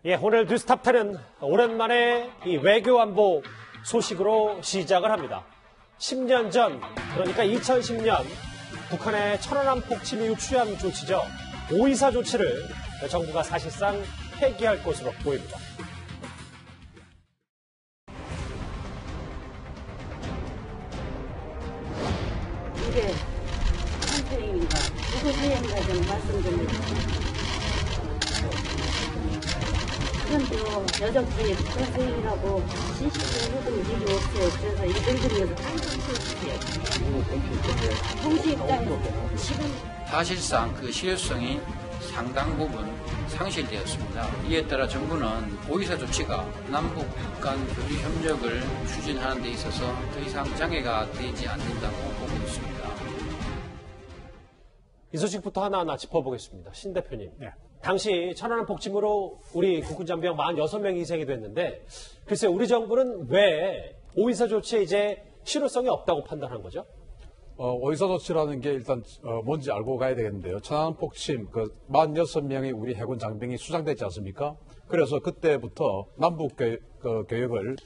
예, 오늘 뉴스탑10은 오랜만에 이 외교 안보 소식으로 시작을 합니다. 10년 전, 그러니까 2010년 북한의 천안함 폭침 이후 취한 조치죠. 5.24 조치를 정부가 사실상 폐기할 것으로 보입니다. 이게 선생님인가 누구 선생님인가 좀 말씀드립니다. 그런데요, 여정지 선생님이라고 신식적인 일이 없어요. 그래서 이들들이어서 공시 입장에서 지금 사실상 그 실효성이 상당 부분 상실되었습니다. 이에 따라 정부는 5.24 조치가 남북 간 교류 협력을 추진하는 데 있어서 더 이상 장애가 되지 않는다고 보고 있습니다. 이 소식부터 하나하나 짚어보겠습니다. 신 대표님. 네. 당시 천안함 폭침으로 우리 국군장병 46명이 희생이 됐는데 글쎄 우리 정부는 왜 5.24 조치에 이제 실효성이 없다고 판단한 거죠? 5.24 조치라는 게 일단 뭔지 알고 가야 되겠는데요. 천안함 폭침, 46명의 우리 해군 장병이 수장됐지 않습니까? 그래서 그때부터 남북 교역을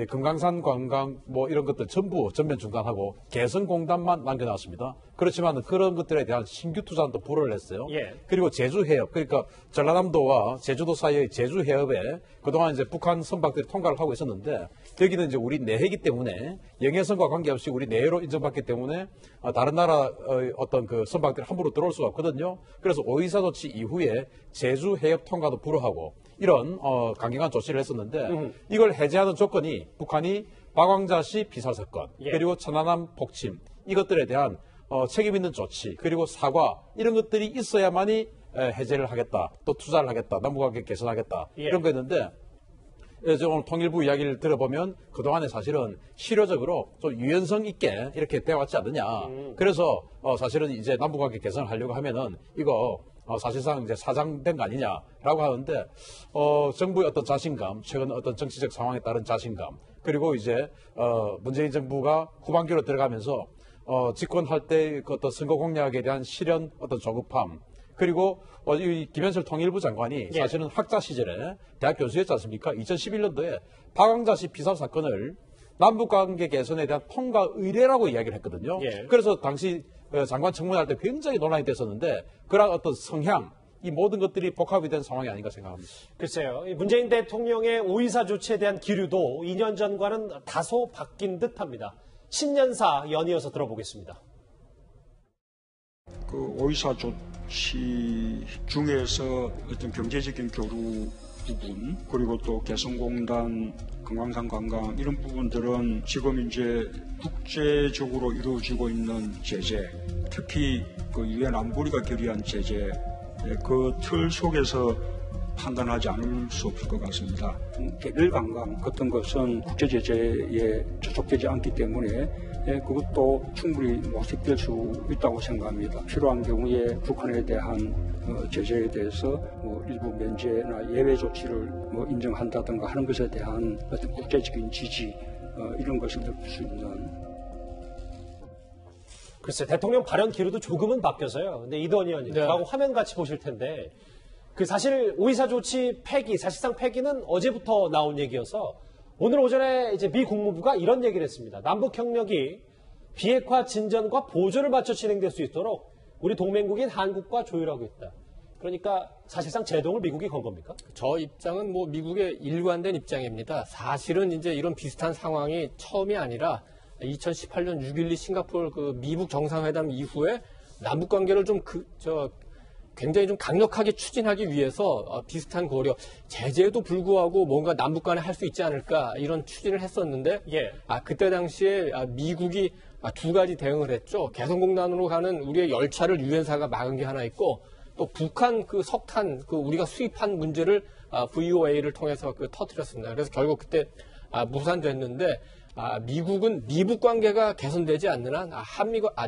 금강산 관광 이런 것들 전부 전면 중단하고 개성공단만 남겨놨습니다. 그렇지만 그런 것들에 대한 신규 투자도 불허를 했어요. 예. 그리고 제주해협, 그러니까 전라남도와 제주도 사이의 제주해협에 그동안 이제 북한 선박들이 통과를 하고 있었는데 여기는 이제 우리 내해이기 때문에 영해선과 관계없이 우리 내해로 인정받기 때문에 다른 나라의 어떤 그 선박들이 함부로 들어올 수가 없거든요. 그래서 5.24 조치 이후에 제주해협 통과도 불허하고 이런 강경한 조치를 했었는데 이걸 해제하는 조건이 북한이 박왕자시 비살 사건 예. 그리고 천안함 폭침 이것들에 대한 책임 있는 조치 그리고 사과 이런 것들이 있어야만이 해제를 하겠다 또 투자를 하겠다 남북관계 개선하겠다 예. 이런 거였는데 오늘 통일부 이야기를 들어보면 그동안에 사실은 실효적으로 좀 유연성 있게 이렇게 되어왔지 않느냐 그래서 사실은 이제 남북관계 개선을 하려고 하면은 이거 사실상 이제 사장된 거 아니냐라고 하는데 정부의 어떤 자신감, 최근 어떤 정치적 상황에 따른 자신감, 그리고 이제 문재인 정부가 후반기로 들어가면서 집권할 때 그 어떤 선거 공약에 대한 실현 어떤 조급함, 그리고 이 김현철 통일부 장관이 예. 사실은 학자 시절에 대학 교수였지 않습니까? 2011년도에 박왕자시 비살 사건을 남북관계 개선에 대한 통과 의례라고 이야기를 했거든요. 예. 그래서 당시 장관 청문회할 때 굉장히 논란이 됐었는데 그런 어떤 성향, 이 모든 것들이 복합이 된 상황이 아닌가 생각합니다. 글쎄요. 이 문재인 대통령의 5.24 조치에 대한 기류도 2년 전과는 다소 바뀐 듯합니다. 신년사 연이어서 들어보겠습니다. 그 5.24 조치 중에서 어떤 경제적인 교류 부분 그리고 또 개성공단, 금강산 관광 이런 부분들은 지금 이제 국제적으로 이루어지고 있는 제재, 특히 그 유엔 안보리가 결의한 제재 그 틀 속에서 판단하지 않을 수 없을 것 같습니다. 개별 관광 같은 것은 국제 제재에 저촉되지 않기 때문에 그것도 충분히 모색될 수 있다고 생각합니다. 필요한 경우에 북한에 대한 제재에 대해서 일부 면제나 예외 조치를 인정한다든가 하는 것에 대한 어떤 국제적인 지지 이런 것을 느낄 수 있는. 글쎄 대통령 발언 기류도 조금은 바뀌어서요. 근데 이도원 의원님, 네. 저하고 화면 같이 보실 텐데 그 사실 5.24 조치 폐기, 사실상 폐기는 어제부터 나온 얘기여서 오늘 오전에 이제 미 국무부가 이런 얘기를 했습니다. 남북 협력이 비핵화 진전과 보조를 맞춰 진행될 수 있도록 우리 동맹국인 한국과 조율하고 있다. 그러니까 사실상 제동을 미국이 건 겁니까? 저 입장은 미국의 일관된 입장입니다. 사실은 이제 이런 비슷한 상황이 처음이 아니라 2018년 6.12 싱가포르 그 미북 정상회담 이후에 남북 관계를 굉장히 좀 강력하게 추진하기 위해서 비슷한 고려, 제재에도 불구하고 뭔가 남북 간에 할 수 있지 않을까 이런 추진을 했었는데 예. 그때 당시에 미국이 두 가지 대응을 했죠. 개성공단으로 가는 우리의 열차를 유엔사가 막은 게 하나 있고 또 북한 그 석탄 우리가 수입한 문제를 VOA를 통해서 터뜨렸습니다. 그래서 결국 그때 무산됐는데 미국은 미북 관계가 개선되지 않는 한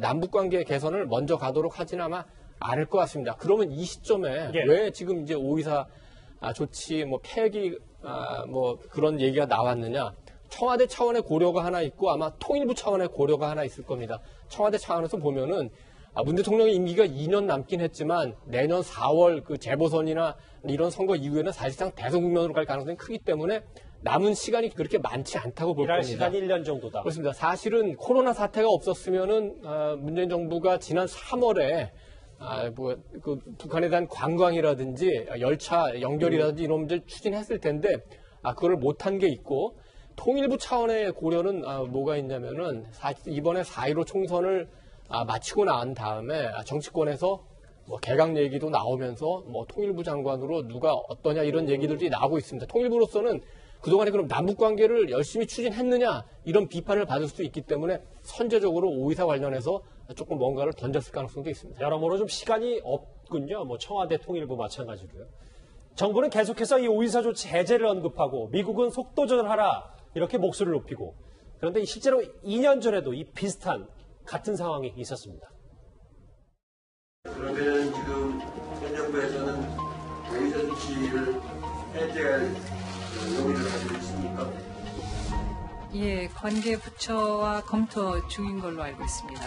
남북 관계 개선을 먼저 가도록 하지는 아마 않을 것 같습니다. 그러면 이 시점에 예. 왜 지금 이제 5.24 조치 폐기 그런 얘기가 나왔느냐? 청와대 차원의 고려가 하나 있고 아마 통일부 차원의 고려가 하나 있을 겁니다. 청와대 차원에서 보면은 문 대통령의 임기가 2년 남긴 했지만 내년 4월 그 재보선이나 이런 선거 이후에는 사실상 대선 국면으로 갈 가능성이 크기 때문에 남은 시간이 그렇게 많이 않다고 볼 일할 겁니다. 시간이 1년 정도다. 그렇습니다. 사실은 코로나 사태가 없었으면은 문재인 정부가 지난 3월에 그 북한에 대한 관광이라든지 열차 연결이라든지 이런 문제를 추진했을 텐데 그걸 못한 게 있고 통일부 차원의 고려는 뭐가 있냐면은 이번에 4.15 총선을 마치고 난 다음에 정치권에서 뭐 개각 얘기도 나오면서 뭐 통일부 장관으로 누가 어떠냐 이런 얘기들이 나오고 있습니다. 통일부로서는 그동안에 그럼 남북 관계를 열심히 추진했느냐 이런 비판을 받을 수 있기 때문에 선제적으로 오이사 관련해서 조금 뭔가를 던졌을 가능성도 있습니다. 여러모로 좀 시간이 없군요. 뭐 청와대 통일부 마찬가지로요. 정부는 계속해서 이 오이사 조치 해제를 언급하고 미국은 속도 조절하라 이렇게 목소리를 높이고 그런데 실제로 2년 전에도 이 비슷한 같은 상황이 있었습니다. 그러면 지금 현 정부에서는 오이사 조치를 해제할 용의를 가지고 있습니까? 예, 관계 부처와 검토 중인 걸로 알고 있습니다.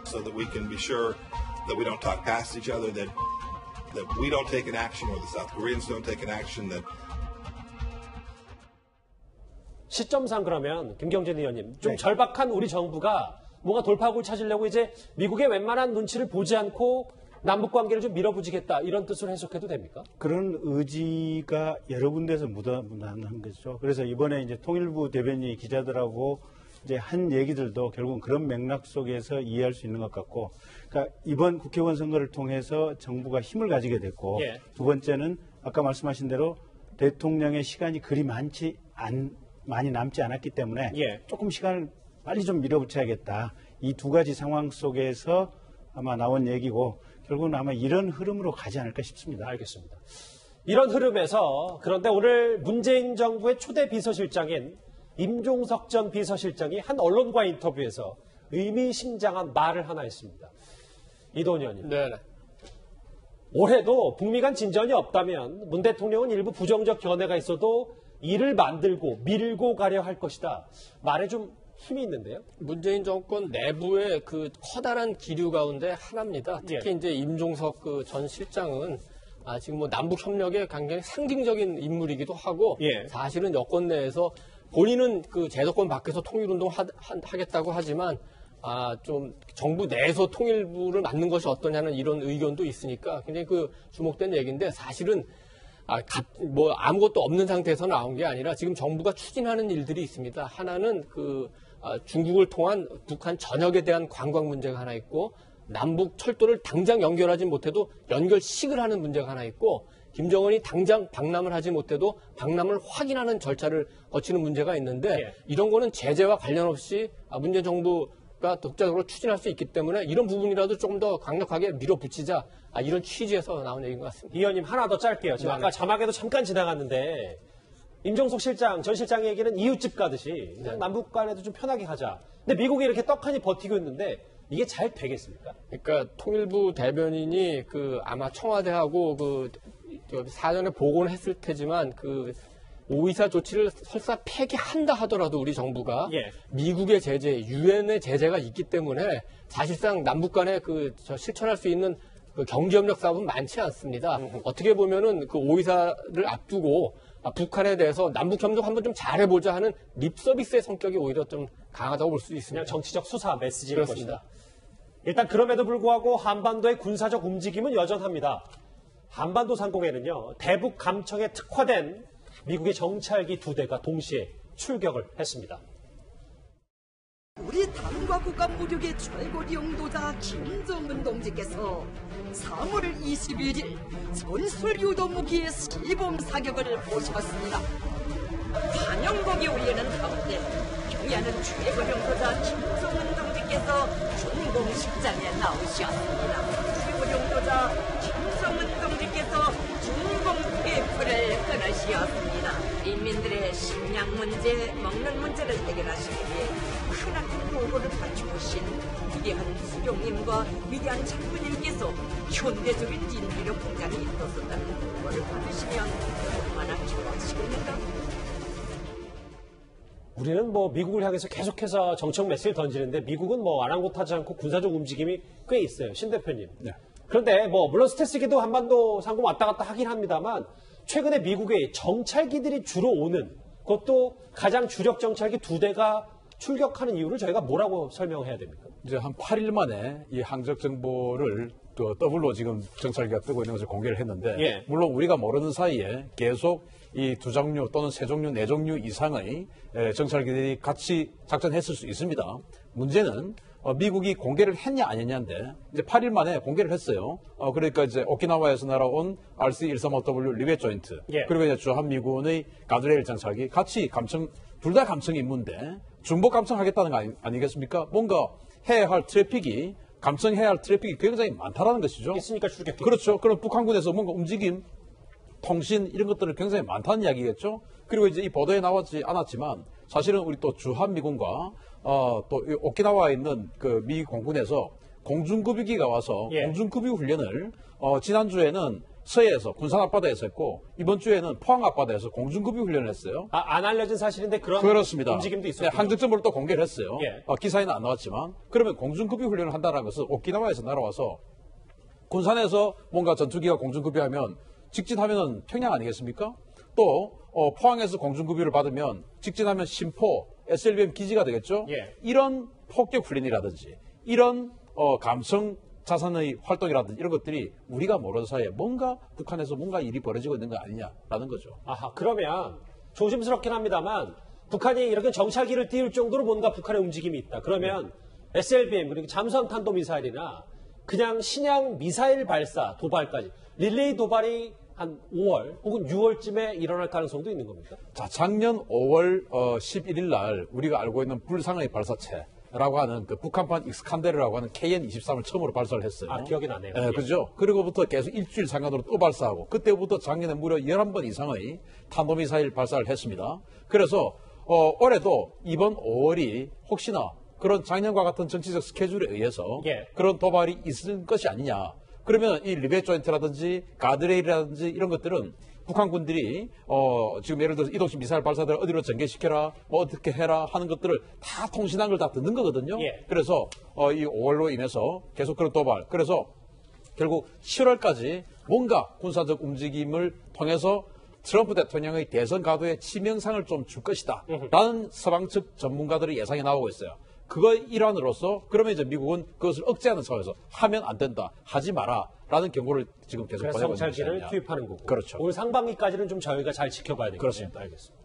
So that we can be sure that we don't talk past each other, that we don't take an action or the South Koreans don't take an action that 시점상 그러면 김경진 의원님 좀 절박한 우리 정부가 뭔가 돌파구를 찾으려고 이제 미국의 웬만한 눈치를 보지 않고 남북관계를 좀 밀어붙이겠다 이런 뜻으로 해석해도 됩니까? 그런 의지가 여러 군데서 묻어나는 거죠. 그래서 이번에 이제 통일부 대변인이 기자들하고 이제 한 얘기들도 결국은 그런 맥락 속에서 이해할 수 있는 것 같고, 그러니까 이번 국회의원 선거를 통해서 정부가 힘을 가지게 됐고, 두 번째는 아까 말씀하신 대로 대통령의 시간이 그리 많이 남지 않았기 때문에 조금 시간을 빨리 좀 밀어붙여야겠다. 이 두 가지 상황 속에서 아마 나온 얘기고 결국은 아마 이런 흐름으로 가지 않을까 싶습니다. 알겠습니다. 이런 흐름에서 그런데 오늘 문재인 정부의 초대 비서실장인 임종석 전 비서실장이 한 언론과 인터뷰에서 의미심장한 말을 하나 했습니다. 이도훈 의원님. 네네. 올해도 북미 간 진전이 없다면 문 대통령은 일부 부정적 견해가 있어도 일을 만들고 밀고 가려 할 것이다. 말에 좀 힘이 있는데요. 문재인 정권 내부의 그 커다란 기류 가운데 하나입니다. 특히 이제 임종석 그 전 실장은 지금 뭐 남북 협력에 굉장히 상징적인 인물이기도 하고 사실은 여권 내에서 본인은 그 제도권 밖에서 통일운동 하겠다고 하지만 좀 정부 내에서 통일부를 맡는 것이 어떠냐는 이런 의견도 있으니까 굉장히 그 주목된 얘기인데 사실은 뭐 아무것도 없는 상태에서 나온 게 아니라 지금 정부가 추진하는 일들이 있습니다. 하나는 그 중국을 통한 북한 전역에 대한 관광 문제가 하나 있고 남북 철도를 당장 연결하지 못해도 연결식을 하는 문제가 하나 있고 김정은이 당장 방남을 하지 못해도 방남을 확인하는 절차를 거치는 문제가 있는데 이런 거는 제재와 관련 없이 문재인 정부가 독자적으로 추진할 수 있기 때문에 이런 부분이라도 조금 더 강력하게 밀어붙이자 이런 취지에서 나온 얘기인 것 같습니다. 이 의원님 하나 더 짧게요. 지금 아까 자막에도 잠깐 지나갔는데 임종석 실장, 전 실장 얘기는 이웃집 가듯이 그냥 남북 간에도 좀 편하게 가자. 근데 미국이 이렇게 떡하니 버티고 있는데 이게 잘 되겠습니까? 그러니까 통일부 대변인이 그 아마 청와대하고 그 사전에 보고는 했을 테지만 그 오이사 조치를 설사 폐기한다 하더라도 우리 정부가 미국의 제재, 유엔의 제재가 있기 때문에 사실상 남북 간에 실천할 수 있는 그 경제협력 사업은 많지 않습니다. 어떻게 보면은 그 오이사를 앞두고 북한에 대해서 남북협력 한번 좀 잘해보자 하는 립서비스의 성격이 오히려 좀 강하다고 볼 수 있습니다. 그냥 정치적 수사 메시지일 것이다. 일단 그럼에도 불구하고 한반도의 군사적 움직임은 여전합니다. 한반도 상공에는요, 대북 감청에 특화된 미국의 정찰기 2대가 동시에 출격을 했습니다. 우리 당과 국가 무력의 최고 영도자 김정은 동지께서 3월 21일 전술 유도 무기의 시범 사격을 보셨습니다. 환영곡이 울리는 가운데 경야는 최고 영도자 김정은 동지께서 준공식장에 나오셨습니다. 최고 영도자 김정은 동지께서 준공 페이퍼를 끊으셨습니다. 인민들의 식량 문제, 먹는 문제를 해결하시기 위해 크나큰 노고를 바쳐오신 위대한 수령님과 위대한 장군님께서 현대적인 인비력 공장이 있었다는 걸 받으시면 얼마나 좋아하시겠는가? 우리는 뭐 미국을 향해서 계속해서 정책 메시지를 던지는데 미국은 뭐 아랑곳하지 않고 군사적 움직임이 꽤 있어요. 신 대표님. 네. 그런데 뭐 물론 스텔스기도 한반도 상공 왔다 갔다 하긴 합니다만 최근에 미국의 정찰기들이 주로 오는 그것도 가장 주력 정찰기 2대가 출격하는 이유를 저희가 뭐라고 설명해야 됩니까? 이제 한 8일 만에 이 항적 정보를 또 더블로 지금 정찰기가 뜨고 있는 것을 공개를 했는데 예. 물론 우리가 모르는 사이에 계속 이 2종류 또는 3종류, 4종류 이상의 정찰기들이 같이 작전했을 수 있습니다. 문제는 미국이 공개를 했냐 안 했냐인데 이제 8일 만에 공개를 했어요. 그러니까 이제 오키나와에서 날아온 RC-135W 리베 조인트 예. 그리고 이제 주한미군의 가드레일 정찰기 같이 둘 다 감청 임무인데 중복 감청하겠다는 거 아니겠습니까? 뭔가 해야 할 트래픽이 감청해야 할 트래픽이 굉장히 많다라는 것이죠. 있으니까 출격했죠. 그렇죠. 그럼 북한군에서 뭔가 움직임, 통신 이런 것들은 굉장히 많다는 이야기겠죠. 그리고 이제 이 보도에 나오지 않았지만 사실은 우리 또 주한미군과 또 오키나와에 있는 그 미 공군에서 공중급유기가 와서 예. 공중급유 훈련을 지난주에는 서해에서 군산 앞바다에서 했고 이번 주에는 포항 앞바다에서 공중급유 훈련을 했어요. 안 알려진 사실인데 그런 그렇습니다. 움직임도 있었고 네, 항적 정보를 또 공개를 했어요. 예. 기사에는 안 나왔지만 그러면 공중급유 훈련을 한다는 것은 오키나와에서 날아와서 군산에서 뭔가 전투기가 공중급유하면 직진하면은 평양 아니겠습니까? 또 포항에서 공중급유를 받으면 직진하면 신포, SLBM 기지가 되겠죠? 예. 이런 폭격 훈련이라든지 이런 감청 자산의 활동이라든지 이런 것들이 우리가 모르는 사이에 뭔가 북한에서 뭔가 일이 벌어지고 있는 거 아니냐라는 거죠. 아하, 그러면 조심스럽긴 합니다만 북한이 이렇게 정찰기를 띄울 정도로 뭔가 북한의 움직임이 있다. 그러면 SLBM 그리고 잠수함 탄도미사일이나 그냥 신형 미사일 발사 도발까지 릴레이 도발이 한 5월 혹은 6월쯤에 일어날 가능성도 있는 겁니까? 자, 작년 5월 11일 날 우리가 알고 있는 불상의 발사체라고 하는 그 북한판 익스칸데르라고 하는 KN-23을 처음으로 발사를 했어요. 아, 기억이 나네요. 네, 그죠? 그리고부터 계속 일주일 상간으로 또 발사하고 그때부터 작년에 무려 11번 이상의 탄도미사일 발사를 했습니다. 그래서 올해도 이번 5월이 혹시나 그런 작년과 같은 정치적 스케줄에 의해서 예. 그런 도발이 있을 것이 아니냐. 그러면 이 리베 조인트라든지 가드레일이라든지 이런 것들은 북한군들이 지금 예를 들어서 이동식 미사일 발사대를 어디로 전개시켜라, 뭐 어떻게 해라 하는 것들을 다 통신한 걸 다 듣는 거거든요. 예. 그래서 이 5월로 인해서 계속 그런 도발. 그래서 결국 7월까지 뭔가 군사적 움직임을 통해서 트럼프 대통령의 대선 가도에 치명상을 좀 줄 것이다. 라는 서방 측 전문가들의 예상이 나오고 있어요. 그거 일환으로서 그러면 이제 미국은 그것을 억제하는 차원에서 하면 안 된다. 하지 마라. 라는 경고를 지금 계속 그래서 보내고 있는 정찰기를 것이 아니냐. 투입하는 거고. 그렇죠. 올 상반기까지는 좀 저희가 잘 지켜봐야 되겠네요. 그렇습니다. 알겠습니다.